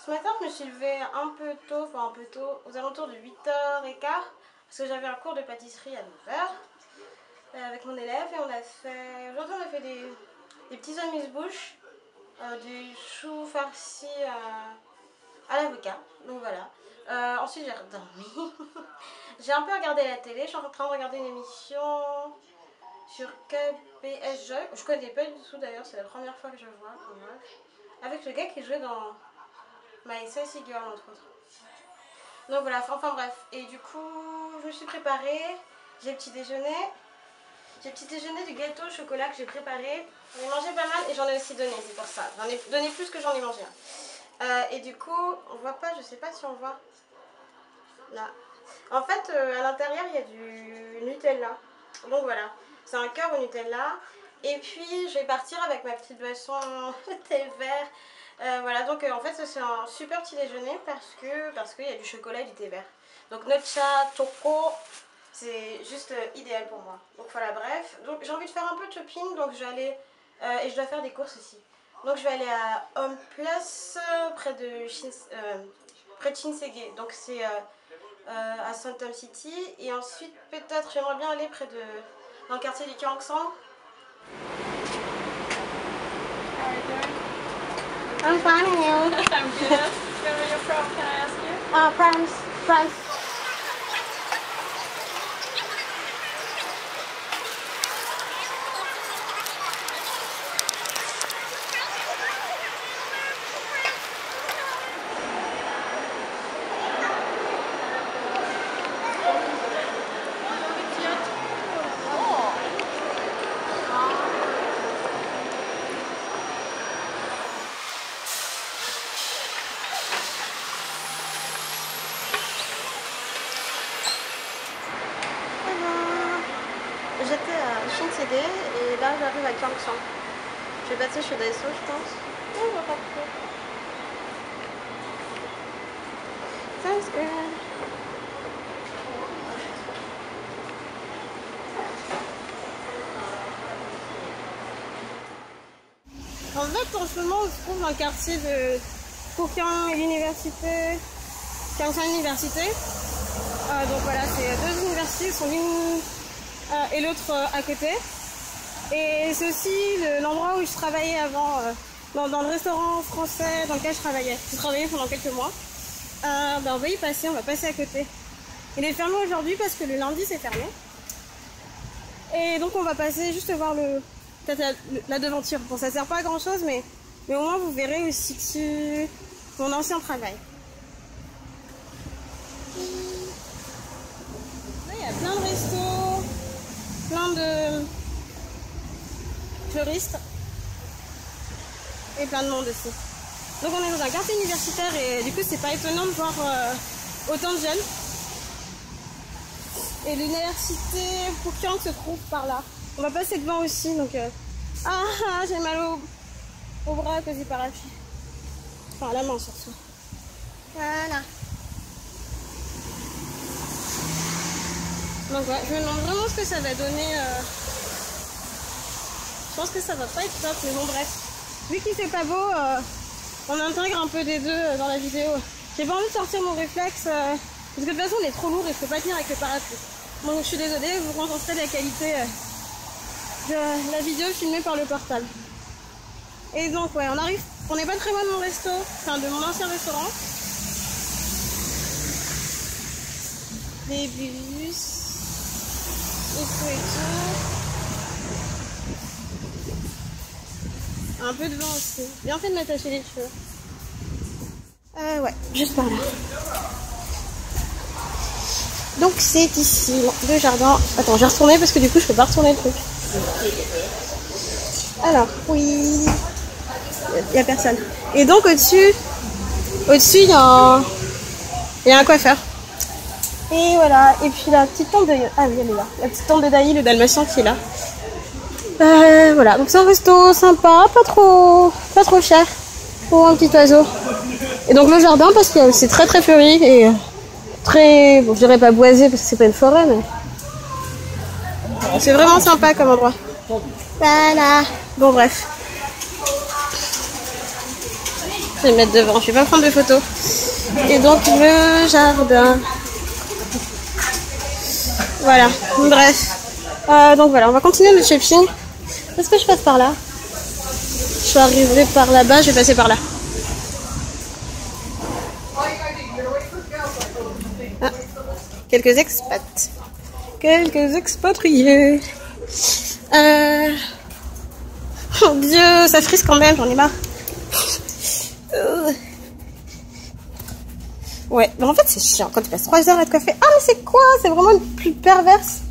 Ce matin, je me suis levée un peu tôt, aux alentours de 8h15, parce que j'avais un cours de pâtisserie à 9h avec mon élève. Et aujourd'hui on a fait des petits amuse-bouches, du chou farci à l'avocat, donc voilà. Ensuite j'ai redormi, j'ai un peu regardé la télé, je suis en train de regarder une émission sur KBS Joy. Je connais pas du tout d'ailleurs, c'est la première fois que je vois, avec le gars qui jouait dans My Sassy Girl entre autres. Donc voilà, enfin bref. Et du coup, je me suis préparée. J'ai petit déjeuner. J'ai petit déjeuner du gâteau au chocolat que j'ai préparé. J'en ai mangé pas mal et j'en ai aussi donné, c'est pour ça. J'en ai donné plus que j'en ai mangé. Et du coup, on voit pas, je sais pas si on voit. Là. En fait, à l'intérieur, il y a du Nutella. Donc voilà, c'est un cœur au Nutella. Et puis, je vais partir avec ma petite boisson thé vert. Voilà, donc en fait c'est un super petit déjeuner parce qu'il y a du chocolat et du thé vert. Donc Notcha Choco, c'est juste idéal pour moi. Donc voilà, bref. Donc j'ai envie de faire un peu de shopping, donc je vais aller et je dois faire des courses aussi. Donc je vais aller à Home Place près de Shinsegae. Donc c'est à Santam City. Et ensuite peut-être j'aimerais bien aller dans le quartier du Gyeongsang. I'm fine, and you? I'm good. Where are you from? Can I ask you? France. J'étais à Shinsegae et là j'arrive à Gyeongsang. Je vais passer chez Daiso, je pense. Oh, on va pas trop. Sounds good. En fait, en ce moment, on se trouve dans le quartier de Kokyang et l'université, Gyeongsang Université. Donc voilà, c'est deux universités, sont l'une et l'autre à côté. Et c'est aussi l'endroit où je travaillais avant, dans le restaurant français dans lequel je travaillais. J'ai travaillé pendant quelques mois. On va y passer, on va passer à côté. Il est fermé aujourd'hui parce que le lundi c'est fermé. Et donc on va passer juste voir la devanture. Bon, ça sert pas à grand chose, mais au moins vous verrez aussi mon ancien travail. Là, il y a plein de restos, plein de fleuristes et plein de monde aussi. Donc on est dans un quartier universitaire et du coup c'est pas étonnant de voir autant de jeunes. Et l'université Kokyang se trouve par là. On va passer devant aussi, donc j'ai mal au bras à cause du parapluie. Enfin à la main surtout. Voilà. Donc ouais, je me demande vraiment ce que ça va donner. Je pense que ça va pas être top, mais bon bref. Vu qu'il fait pas beau, on intègre un peu des deux dans la vidéo. J'ai pas envie de sortir mon réflexe, parce que de toute façon on est trop lourd et je peux pas tenir avec le parapluie. Bon, donc je suis désolée, vous rencontrerez la qualité de la vidéo filmée par le portable. Et donc ouais, on n'est pas très loin de mon resto, enfin de mon ancien restaurant. Des bus, et tout et tout. Un peu de vent aussi. Bien fait de m'attacher les cheveux. Ouais, juste par là. Donc c'est ici, le jardin. Attends, je vais retourner parce que du coup je peux pas retourner le truc. Alors, oui. Il y a personne. Et donc au-dessus, il y a un coiffeur. Et voilà. Et puis la petite tente de... Ah oui, elle est là. La petite tente de Daï, le dalmatien qui est là. Voilà, donc c'est un resto sympa, pas trop cher pour un petit oiseau. Et donc le jardin, parce que c'est très très fleuri et très, bon je dirais pas boisé parce que c'est pas une forêt, mais c'est vraiment sympa comme endroit. Voilà, bon bref. Je vais me mettre devant, je vais pas prendre de photos. Et donc le jardin. Voilà, bref. Donc voilà, on va continuer le shopping. Est-ce que je passe par là? Je suis arrivée par là-bas, je vais passer par là. Ah, quelques expats. Quelques expatriés. Oh Dieu, ça frise quand même, j'en ai marre. Ouais, mais en fait c'est chiant quand tu passes 3 heures à te coiffer. Ah mais c'est quoi? C'est vraiment une plus perverse.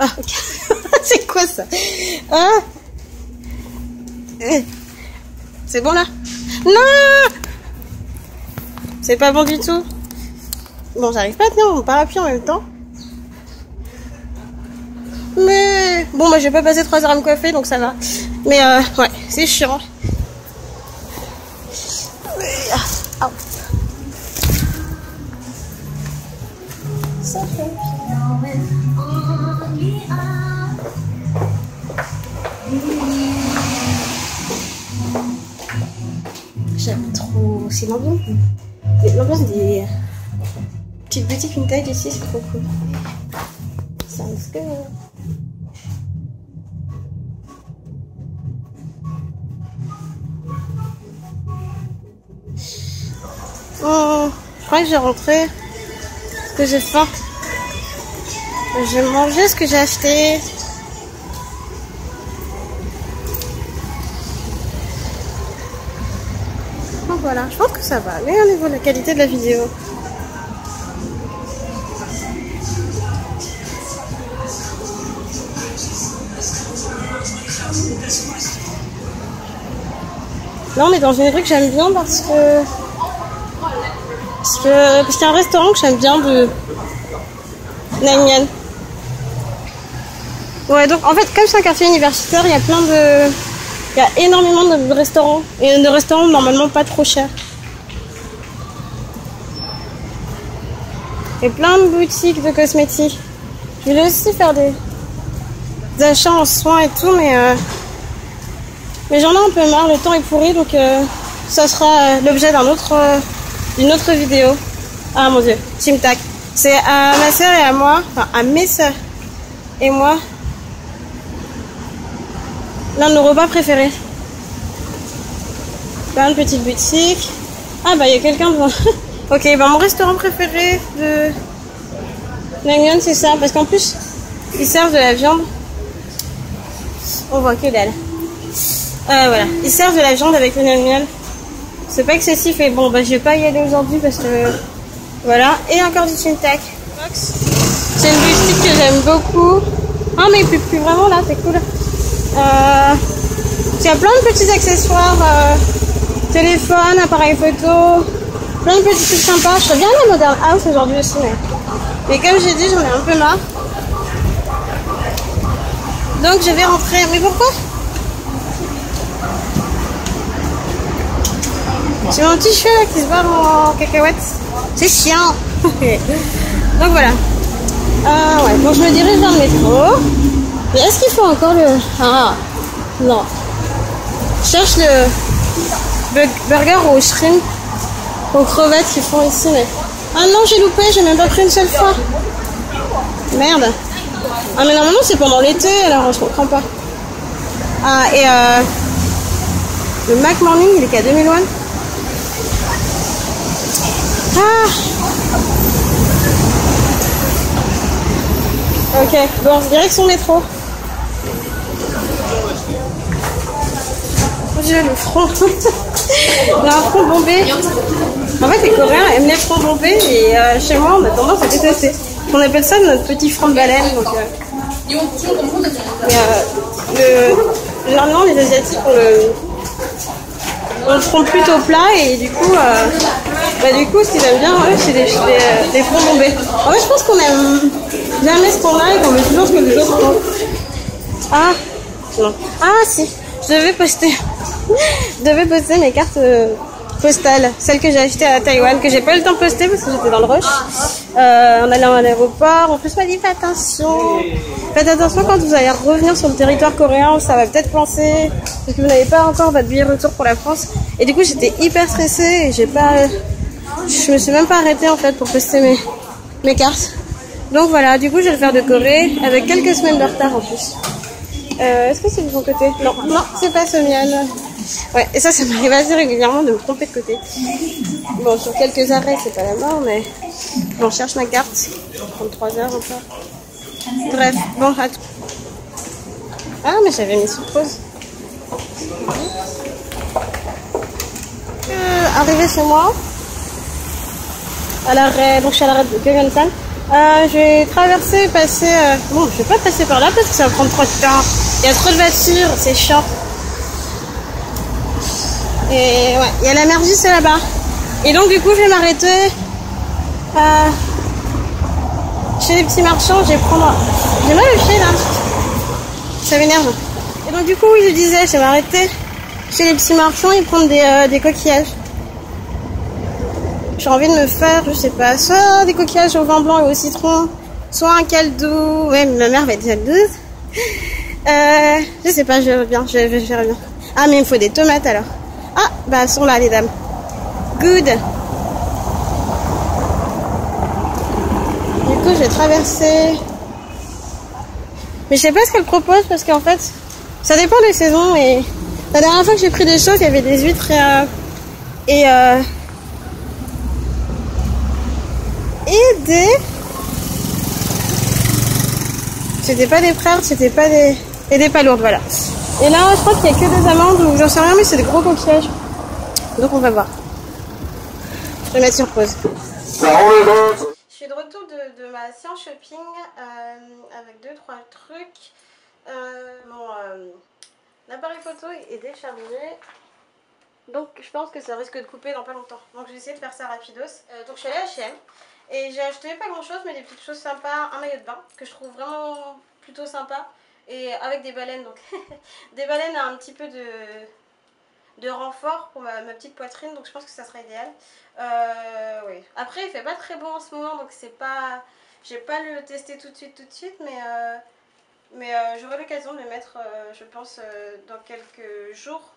Ah ok. C'est quoi ça? Ah. C'est bon là? Non. C'est pas bon du tout. Bon, j'arrive pas à tenir mon parapluie en même temps. Mais bon, moi je vais pas passer 3 heures à me coiffer donc ça va. Mais ouais, c'est chiant. Ah. J'aime trop. C'est l'ambiance. L'ambiance des petites boutiques vintage ici, c'est trop cool. Sounds good. Oh, je crois que j'ai rentré ce que j'ai faim. Je vais manger ce que j'ai acheté. Donc voilà, je pense que ça va aller au niveau de la qualité de la vidéo. Là on est dans une rue que j'aime bien parce qu'il y a un restaurant que j'aime bien de Nhan Nhan. Ouais, donc en fait comme c'est un quartier universitaire, il y a énormément de restaurants et de restaurants normalement pas trop chers. Et plein de boutiques de cosmétiques. Je voulais aussi faire des achats en soins et tout, mais j'en ai un peu marre, le temps est pourri, donc ça sera l'objet d'une autre vidéo. Ah mon dieu, Tic Tac. C'est à ma soeur et à moi, enfin à mes soeurs et moi, l'un de nos repas préférés. Plein de petites boutiques. Ah bah il y a quelqu'un devant. Ok, bah mon restaurant préféré de Nhan Nhan c'est ça, parce qu'en plus ils servent de la viande. On voit que dalle. Voilà, ils servent de la viande avec le Nhan Nhan. C'est pas excessif et bon bah je vais pas y aller aujourd'hui parce que voilà. Et encore du Tic Tac. C'est une boutique que j'aime beaucoup. Ah mais plus vraiment là, c'est cool. Il y a plein de petits accessoires, téléphone, appareil photo, plein de petits trucs sympas. Je serais bien à la Modern House aujourd'hui aussi, mais comme j'ai dit, j'en ai un peu marre. Donc je vais rentrer. Mais pourquoi? C'est mon petit cheveu qui se barre en cacahuète. C'est chiant. Donc voilà. Ouais, donc je me dirige vers le métro. Mais est-ce qu'il faut encore le... Ah, non. Je cherche le burger au shrimp, aux crevettes qu'ils font ici, mais... Ah non, j'ai loupé, j'ai même pas pris une seule fois. Merde. Ah mais normalement c'est pendant l'été, alors je comprends pas. Ah, et le Mac Morning, il est qu'à 2001. Ah. Ok, bon, direction métro. Oh Dieu, le front. On a un front bombé. En fait, les Coréens aiment les fronts bombés et chez moi, on a tendance à détester. On appelle ça notre petit front de baleine. Donc, généralement, les Asiatiques ont le front plutôt plat et du coup, ce qu'ils aiment bien, eux, c'est des fronts bombés. En fait, je pense qu'on aime jamais ce qu'on a et qu'on veut toujours ce que les autres ont. Ah, non. Ah, si. Je devais poster mes cartes postale, celle que j'ai achetée à Taïwan, que j'ai pas eu le temps de poster parce que j'étais dans le rush. On allait à l'aéroport. En plus, m'a dit faites attention quand vous allez revenir sur le territoire coréen, ça va peut-être coincer parce que vous n'avez pas encore votre billet retour pour la France. Et du coup, j'étais hyper stressée et je me suis même pas arrêtée en fait pour poster mes cartes. Donc voilà, du coup, je vais le faire de Corée avec quelques semaines de retard en plus. Est-ce que c'est de ton côté? Non, non, c'est pas ce mien. Ouais, et ça m'arrive assez régulièrement de me tromper de côté. Bon, sur quelques arrêts, c'est pas la mort, mais bon, je cherche ma carte. Ça va prendre 3 heures encore. Bref, bon, à tout. Ah, mais j'avais mis sur pause. Arrivé chez moi, à l'arrêt, donc je suis à l'arrêt de Gyeongsan. Je vais traverser, passer. Bon, je vais pas passer par là parce que ça va prendre trop de temps. Il y a trop de voitures, c'est chiant. Et ouais, il y a la Mergis, c'est là-bas. Et donc, du coup, je vais m'arrêter chez les petits marchands. J'ai mal au pied là. Ça m'énerve. Et donc, du coup, oui, je disais, je vais m'arrêter chez les petits marchands et prendre des coquillages. J'ai envie de me faire, je sais pas, soit des coquillages au vin blanc et au citron, soit un caldo. Ouais, ma mère va être jalouse. Je sais pas, je verrai bien, je verrai bien. Ah, mais il me faut des tomates alors. Ah, bah elles sont là les dames. Good. Du coup, je vais traverser. Mais je sais pas ce qu'elle propose parce qu'en fait, ça dépend des saisons. Et la dernière fois que j'ai pris des choses, il y avait des huîtres et des... C'était pas des frères, c'était pas des... Et des palourdes, voilà. Et là, je crois qu'il y a que des amandes ou j'en sais rien, mais c'est des gros coquillages. Donc on va voir. Je vais mettre sur pause. Je suis de retour de ma séance shopping avec 2-3 trucs. L'appareil photo est déchargé. Donc je pense que ça risque de couper dans pas longtemps. Donc je vais essayer de faire ça rapidos. Donc je suis allée à H&M. Et j'ai acheté pas grand chose mais des petites choses sympas, un maillot de bain que je trouve vraiment plutôt sympa et avec des baleines donc des baleines à un petit peu de renfort pour ma petite poitrine donc je pense que ça sera idéal. Oui. Après il fait pas très beau en ce moment donc c'est pas, j'ai pas le tester tout de suite mais j'aurai l'occasion de le mettre je pense dans quelques jours,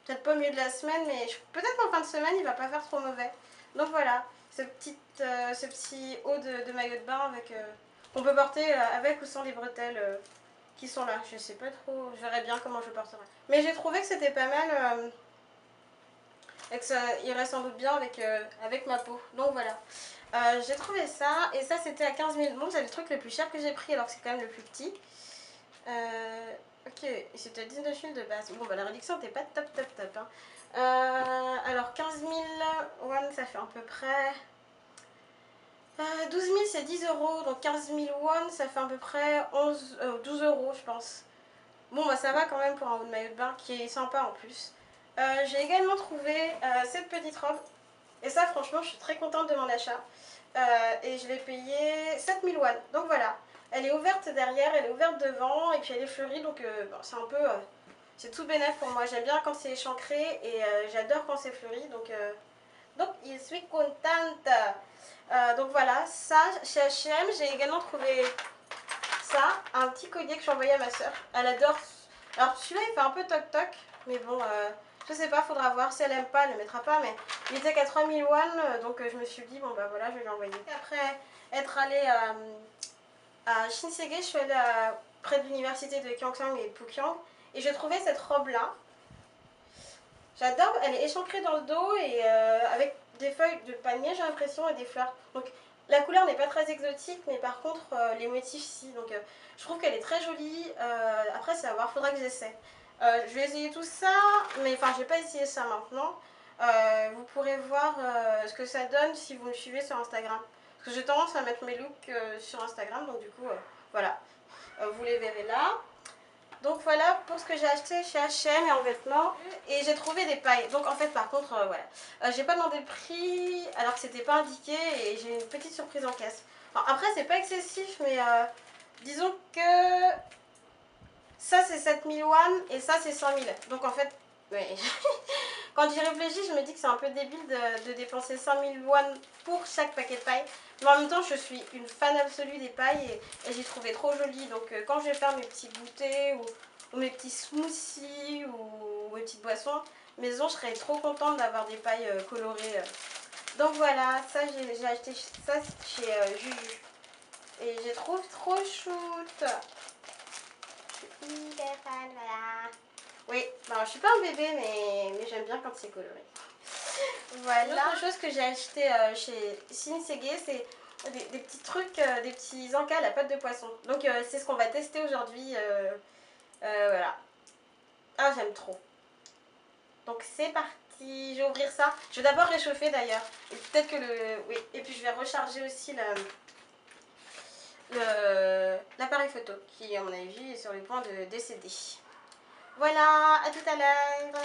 peut-être pas au milieu de la semaine mais peut-être en fin de semaine il va pas faire trop mauvais. Donc voilà, ce petit haut de maillot de bain avec qu'on peut porter avec ou sans les bretelles qui sont là. Je sais pas trop, je verrai bien comment je le porterai. Mais j'ai trouvé que c'était pas mal et que ça irait sans doute bien avec ma peau. Donc voilà, j'ai trouvé ça et ça c'était à 15 000. Bon, c'est le truc le plus cher que j'ai pris alors que c'est quand même le plus petit. Ok, c'était 19 000 de base. Bon, bah la réduction n'était pas top hein. Alors 15 000 won ça fait à peu près 12 000 c'est 10 euros, donc 15 000 won ça fait à peu près 12 euros je pense. Bon bah ça va quand même pour un haut de maillot de bain qui est sympa en plus. J'ai également trouvé cette petite robe et ça franchement je suis très contente de mon achat. Et je l'ai payé 7 000 won, donc voilà. Elle est ouverte derrière, elle est ouverte devant et puis elle est fleurie donc bon, c'est un peu... c'est tout bénef pour moi, j'aime bien quand c'est échancré et j'adore quand c'est fleuri donc je suis contente. Donc voilà, ça chez H&M, j'ai également trouvé ça, un petit collier que j'ai envoyé à ma soeur. Elle adore. Alors celui-là il fait un peu toc toc, mais bon, je sais pas, faudra voir. Si elle aime pas, elle le mettra pas, mais il était qu'à 3000 won, donc je me suis dit, bon bah voilà, je vais lui envoyer. Après être allée à Shinsegae, je suis allée près de l'université de Gyeongsang et Pukyong, et j'ai trouvé cette robe là. J'adore, elle est échancrée dans le dos et avec des feuilles de palmier j'ai l'impression et des fleurs. Donc la couleur n'est pas très exotique mais par contre les motifs si. Donc je trouve qu'elle est très jolie. Après c'est à voir, faudra que j'essaie. Je vais essayer tout ça mais enfin je vais pas essayer ça maintenant. Vous pourrez voir ce que ça donne si vous me suivez sur Instagram. Parce que j'ai tendance à mettre mes looks sur Instagram donc du coup voilà. Vous les verrez là. Donc voilà pour ce que j'ai acheté chez H&M et en vêtements. Et j'ai trouvé des pailles. Donc en fait par contre voilà. J'ai pas demandé le prix alors que c'était pas indiqué et j'ai une petite surprise en caisse. Enfin, après c'est pas excessif mais disons que ça c'est 7 000 won et ça c'est 100 000. Donc en fait ouais. Quand j'y réfléchis, je me dis que c'est un peu débile de dépenser 5000 won pour chaque paquet de pailles. Mais en même temps, je suis une fan absolue des pailles et j'ai trouvé trop joli. Donc quand je vais faire mes petits goûters ou mes petits smoothies ou mes petites boissons maison, je serais trop contente d'avoir des pailles colorées. Donc voilà, ça j'ai acheté ça chez Juju. Et j'ai trouvé trop shoot. Je suis hyper fan, voilà. Oui, ben, je suis pas un bébé, mais j'aime bien quand c'est coloré. Voilà. Autre chose que j'ai acheté chez Shinsegae, c'est des petits trucs, des petits encas à la pâte de poisson. Donc c'est ce qu'on va tester aujourd'hui. Voilà. Ah, j'aime trop. Donc c'est parti, je vais ouvrir ça. Je vais d'abord réchauffer d'ailleurs. Et peut-être que le... Oui, et puis je vais recharger aussi l'appareil photo qui, à mon avis, est sur le point de décéder. Voilà, à tout à l'heure.